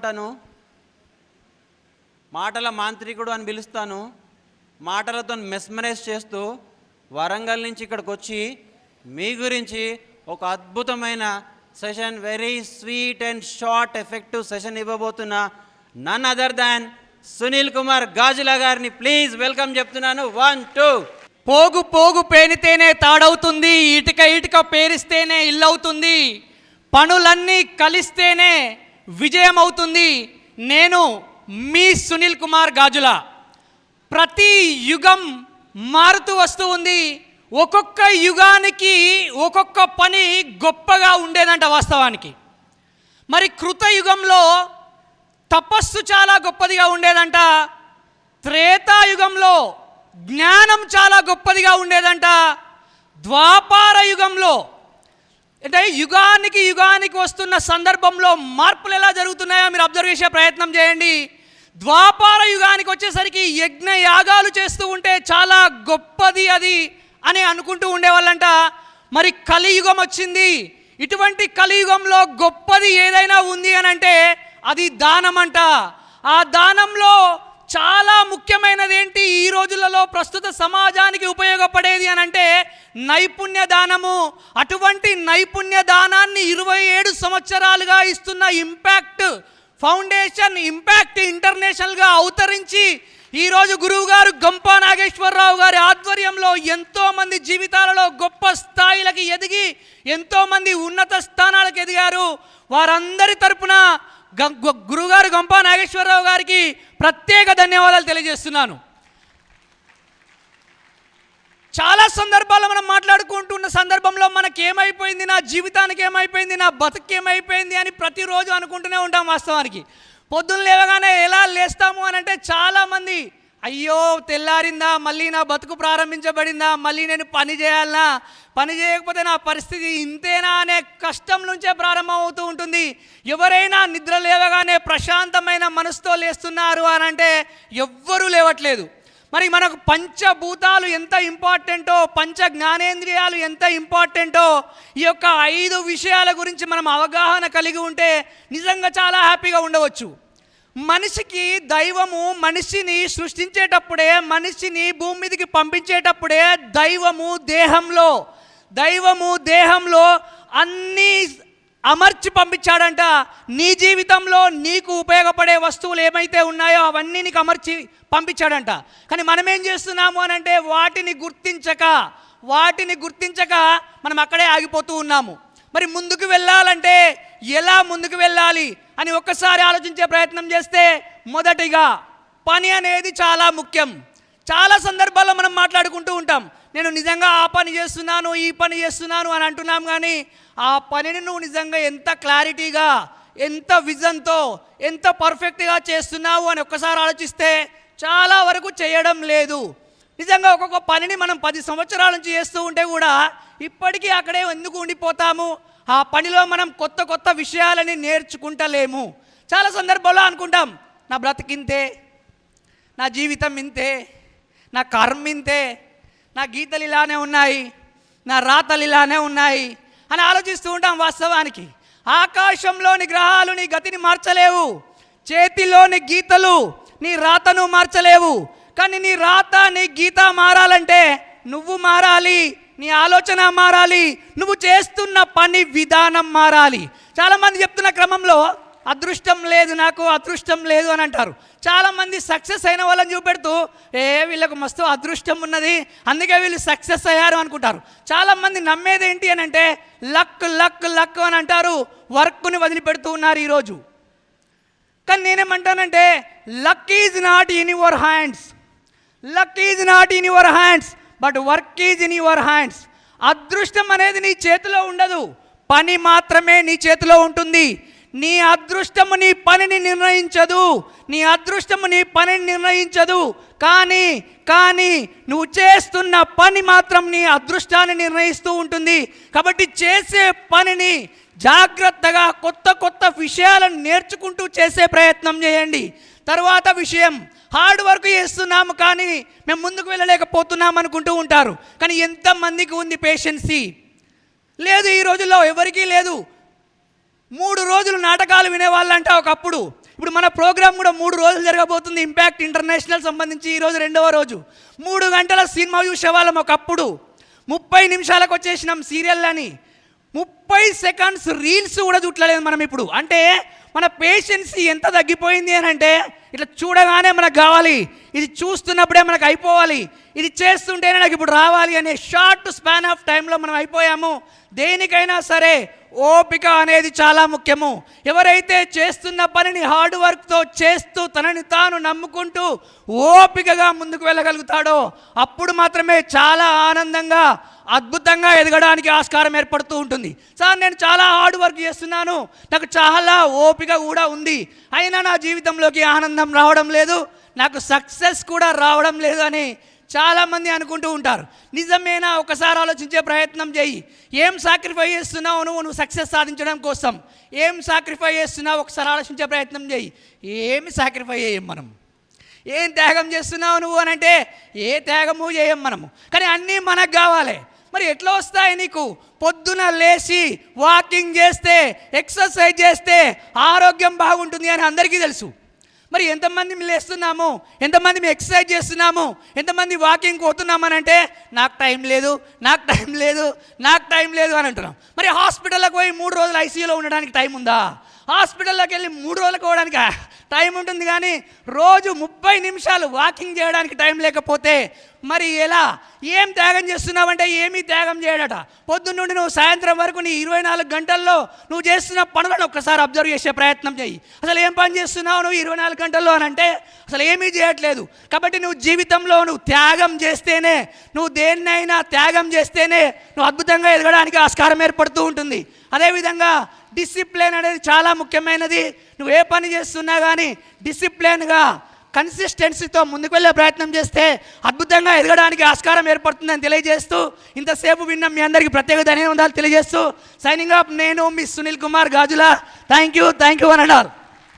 ఉంటాను, మాటల మాంత్రికుడు అని పిలుస్తాను. మాటలతో మెస్మరైజ్ చేస్తూ వరంగల్ నుంచి ఇక్కడికి వచ్చి మీ గురించి ఒక అద్భుతమైన session, very sweet and short effective session ఇవ్వబోతున్న none other than Sunil Kumar Gajula గారిని ప్లీజ్ వెల్కమ్ చెప్తున్నాను. 1 2 పోగు పోగు పేనితేనే తాడవుతుంది, ఇటుక ఇటుక పేరిస్తేనే ఇల్లవుతుంది, పనులన్నీ కలిస్తేనే విజయం అవుతుంది. నేను మీ సునీల్ కుమార్ గాజుల. ప్రతి యుగం మారుతూ వస్తూ ఉంది. ఒక్కొక్క యుగానికి ఒక్కొక్క పని గొప్పగా ఉండేదంట వాస్తవానికి. మరి కృతయుగంలో తపస్సు చాలా గొప్పదిగా ఉండేదంట. త్రేతాయుగంలో జ్ఞానం చాలా గొప్పదిగా ఉండేదంట. ద్వాపార యుగంలో అంటే యుగానికి యుగానికి వస్తున్న సందర్భంలో మార్పులు ఎలా జరుగుతున్నాయో మీరు అబ్జర్వ్ చేసే ప్రయత్నం చేయండి. ద్వాపార యుగానికి వచ్చేసరికి యజ్ఞ యాగాలు చేస్తూ ఉంటే చాలా గొప్పది అది అని అనుకుంటూ ఉండేవాళ్ళంట. మరి కలియుగం వచ్చింది. ఇటువంటి కలియుగంలో గొప్పది ఏదైనా ఉంది అని అంటే అది దానం అంట. ఆ దానంలో చాలా ముఖ్యమైనది ఏంటి ఈ రోజులలో ప్రస్తుత సమాజానికి ఉపయోగపడేది అని అంటే నైపుణ్య దానము. అటువంటి నైపుణ్య దానాన్ని 27 సంవత్సరాలుగా ఇస్తున్న ఇంపాక్ట్ ఫౌండేషన్, ఇంపాక్ట్ ఇంటర్నేషనల్గా అవతరించి ఈరోజు గురువు గారు గంపా నాగేశ్వరరావు గారి ఆధ్వర్యంలో ఎంతోమంది జీవితాలలో గొప్ప స్థాయిలకి ఎదిగి ఎంతోమంది ఉన్నత స్థానాలకు ఎదిగారు. వారందరి తరపున గురువుగారు గంపా నాగేశ్వరరావు గారికి ప్రత్యేక ధన్యవాదాలు తెలియజేస్తున్నాను. చాలా సందర్భాల్లో మనం మాట్లాడుకుంటున్న సందర్భంలో మనకేమైపోయింది, నా జీవితానికి ఏమైపోయింది, నా బతుకు ఏమైపోయింది అని ప్రతిరోజు అనుకుంటూనే ఉంటాం. వాస్తవానికి పొద్దున్న లేవగానే ఎలా లేస్తాము అని అంటే చాలామంది అయ్యో తెల్లారిందా, మళ్ళీ నా బతుకు ప్రారంభించబడిందా, మళ్ళీ నేను పని చేయాలనా, పని చేయకపోతే నా పరిస్థితి ఇంతేనా అనే కష్టం నుంచే ప్రారంభం అవుతూ ఉంటుంది. ఎవరైనా నిద్ర లేవగానే ప్రశాంతమైన మనసుతో లేస్తున్నారు అని అంటే ఎవ్వరూ లేవట్లేదు. మరి మనకు పంచభూతాలు ఎంత ఇంపార్టెంటో, పంచ జ్ఞానేంద్రియాలు ఎంత ఇంపార్టెంటో ఈ యొక్క 5 విషయాల గురించి మనం అవగాహన కలిగి ఉంటే నిజంగా చాలా హ్యాపీగా ఉండవచ్చు. మనిషికి దైవము మనిషిని సృష్టించేటప్పుడే, మనిషిని భూమి మీదకి పంపించేటప్పుడే దైవము దేహంలో అన్నీ అమర్చి పంపించాడంట. నీ జీవితంలో నీకు ఉపయోగపడే వస్తువులు ఏమైతే ఉన్నాయో అవన్నీ నీకు అమర్చి పంపించాడంట. కానీ మనం ఏం చేస్తున్నాము అని అంటే వాటిని గుర్తించక మనం అక్కడే ఆగిపోతూ ఉన్నాము. మరి ముందుకు వెళ్ళాలంటే ఎలా ముందుకు వెళ్ళాలి అని ఒక్కసారి ఆలోచించే ప్రయత్నం చేస్తే మొదటిగా పని అనేది చాలా ముఖ్యం. చాలా సందర్భాల్లో మనం మాట్లాడుకుంటూ ఉంటాం, నేను నిజంగా ఆ పని చేస్తున్నాను, ఈ పని చేస్తున్నాను అని అంటున్నాం. కానీ ఆ పనిని నువ్వు నిజంగా ఎంత క్లారిటీగా, ఎంత విజన్తో, ఎంత పర్ఫెక్ట్గా చేస్తున్నావు అని ఒక్కసారి ఆలోచిస్తే చాలా వరకు చేయడం లేదు. నిజంగా ఒక్కొక్క పనిని మనం 10 సంవత్సరాల నుంచి చేస్తూ ఉంటే కూడా ఇప్పటికీ అక్కడే ఎందుకు ఉండిపోతాము? ఆ పనిలో మనం కొత్త కొత్త విషయాలని నేర్చుకుంటలేము. చాలా సందర్భాల్లో అనుకుంటాం, నా బ్రతికింతే, నా జీవితం ఇంతే, నా కర్మ ఇంతే, నా గీతలు ఇలానే ఉన్నాయి, నా రాతలు ఇలానే ఉన్నాయి అని ఆలోచిస్తూ ఉంటాం. వాస్తవానికి ఆకాశంలోని గ్రహాలు నీ గతిని మార్చలేవు, చేతిలోని గీతలు నీ రాతను మార్చలేవు. కానీ నీ రాత, నీ గీత మారాలంటే నువ్వు మారాలి, నీ ఆలోచన మారాలి, నువ్వు చేస్తున్న పని విధానం మారాలి. చాలామంది చెప్తున్న క్రమంలో అదృష్టం లేదు, నాకు అదృష్టం లేదు అని అంటారు. చాలామంది సక్సెస్ అయిన వాళ్ళని చూపెడుతూ వీళ్ళకు మస్తు అదృష్టం ఉన్నది అందుకే వీళ్ళు సక్సెస్ అయ్యారు అనుకుంటారు. చాలామంది నమ్మేది ఏంటి అని అంటే లక్ లక్ లక్ అని అంటారు, వర్క్ని వదిలిపెడుతూ ఉన్నారు ఈరోజు. కానీ నేనేమంటానంటే luck is not in your hands, luck is not in your hands but work is in your hands. అదృష్టం అనేది నీ చేతిలో ఉండదు, పని మాత్రమే నీ చేతిలో ఉంటుంది. నీ అదృష్టము నీ పనిని నిర్ణయించదు, నీ అదృష్టము నీ పనిని నిర్ణయించదు. కానీ నువ్వు చేస్తున్న పని మాత్రం నీ అదృష్టాన్ని నిర్ణయిస్తూ ఉంటుంది. కాబట్టి చేసే పనిని జాగ్రత్తగా కొత్త కొత్త విషయాలను నేర్చుకుంటూ చేసే ప్రయత్నం చేయండి. తర్వాత విషయం, హార్డ్ వర్క్ చేస్తున్నాము కానీ మేము ముందుకు వెళ్ళలేకపోతున్నాం అనుకుంటూ ఉంటారు. కానీ ఎంతమందికి ఉంది పేషెన్సీ? లేదు, ఈ రోజుల్లో ఎవరికీ లేదు. 3 రోజులు నాటకాలు వినేవాళ్ళంట ఒకప్పుడు. ఇప్పుడు మన ప్రోగ్రామ్ కూడా 3 రోజులు జరగబోతుంది. ఇంపాక్ట్ ఇంటర్నేషనల్ సంబంధించి ఈరోజు 2వ రోజు. 3 గంటల సినిమా చూసేవాళ్ళం ఒకప్పుడు. 30 నిమిషాలకు వచ్చేసినాం సీరియళ్ళని. 30 సెకండ్స్ రీల్స్ కూడా చూడలేదు మనం ఇప్పుడు. అంటే మన పేషెన్సీ ఎంత తగ్గిపోయింది అని అంటే, ఇట్లా చూడగానే మనకు కావాలి, ఇది చూస్తున్నప్పుడే మనకు అయిపోవాలి, ఇది చేస్తుంటేనే నాకు ఇప్పుడు రావాలి అనే షార్ట్ స్పాన్ ఆఫ్ టైంలో మనం అయిపోయాము. దేనికైనా సరే ఓపిక అనేది చాలా ముఖ్యము. ఎవరైతే చేస్తున్న పనిని హార్డ్ వర్క్తో చేస్తూ తనని తాను నమ్ముకుంటూ ఓపికగా ముందుకు వెళ్ళగలుగుతాడో అప్పుడు మాత్రమే చాలా ఆనందంగా అద్భుతంగా ఎదగడానికి ఆస్కారం ఏర్పడుతూ ఉంటుంది. సార్ నేను చాలా హార్డ్ వర్క్ చేస్తున్నాను, నాకు చాలా ఓపిక కూడా ఉంది, అయినా నా జీవితంలోకి ఆనందం రావడం లేదు, నాకు సక్సెస్ కూడా రావడం లేదు అని చాలామంది అనుకుంటూ ఉంటారు. నిజమేనా? ఒకసారి ఆలోచించే ప్రయత్నం చేయి. ఏం సాక్రిఫై చేస్తున్నావు నువ్వు సక్సెస్ సాధించడం కోసం? ఏం సాక్రిఫై చేస్తున్నావు ఒకసారి ఆలోచించే ప్రయత్నం చేయి. ఏమి సాక్రిఫై చేయం మనం. ఏం త్యాగం చేస్తున్నావు నువ్వు అని అంటే ఏ త్యాగము చేయం మనము. కానీ అన్నీ మనకు కావాలి. మరి ఎట్లా వస్తాయి నీకు? పొద్దున లేచి వాకింగ్ చేస్తే, ఎక్సర్సైజ్ చేస్తే ఆరోగ్యం బాగుంటుంది అని అందరికీ తెలుసు. మరి ఎంతమంది లేస్తున్నాము, ఎంతమంది మేము ఎక్సర్సైజ్ చేస్తున్నాము, ఎంతమంది వాకింగ్ పోతున్నామని అంటే నాకు టైం లేదు, నాకు టైం లేదు, నాకు టైం లేదు అని అంటున్నాం. మరి హాస్పిటల్లోకి పోయి 3 రోజులు ఐసీయూలో ఉండడానికి టైం ఉందా? హాస్పిటల్లోకి వెళ్ళి 3 రోజులకు పోవడానికి టైం ఉంటుంది, కానీ రోజు 30 నిమిషాలు వాకింగ్ చేయడానికి టైం లేకపోతే మరి ఎలా? ఏం త్యాగం చేస్తున్నావంటే ఏమీ త్యాగం చేయడట. పొద్దున్న నుండి నువ్వు సాయంత్రం వరకు నీ 24 గంటల్లో నువ్వు చేస్తున్న పనులను ఒక్కసారి అబ్జర్వ్ చేసే ప్రయత్నం చేయి. అసలు ఏం పని చేస్తున్నావు నువ్వు 24 గంటల్లో అని అంటే అసలు ఏమీ చేయట్లేదు. కాబట్టి నువ్వు జీవితంలో నువ్వు త్యాగం చేస్తేనే, నువ్వు దేన్నైనా త్యాగం చేస్తేనే నువ్వు అద్భుతంగా ఎదగడానికి ఆస్కారం ఏర్పడుతూ ఉంటుంది. అదేవిధంగా డిసిప్లిన్ అనేది చాలా ముఖ్యమైనది. నువ్వు ఏ పని చేస్తున్నా కానీ డిసిప్లిన్గా కన్సిస్టెన్సీతో ముందుకు వెళ్ళే ప్రయత్నం చేస్తే అద్భుతంగా ఎదగడానికి ఆస్కారం ఏర్పడుతుందని తెలియజేస్తూ, ఇంతసేపు విన్న మీ అందరికీ ప్రత్యేక ధన్యవాదాలు తెలియజేస్తూ సైనింగ్ అప్. నేను మీ సునీల్ కుమార్ గాజుల. థ్యాంక్ యూ అని అన్నారు.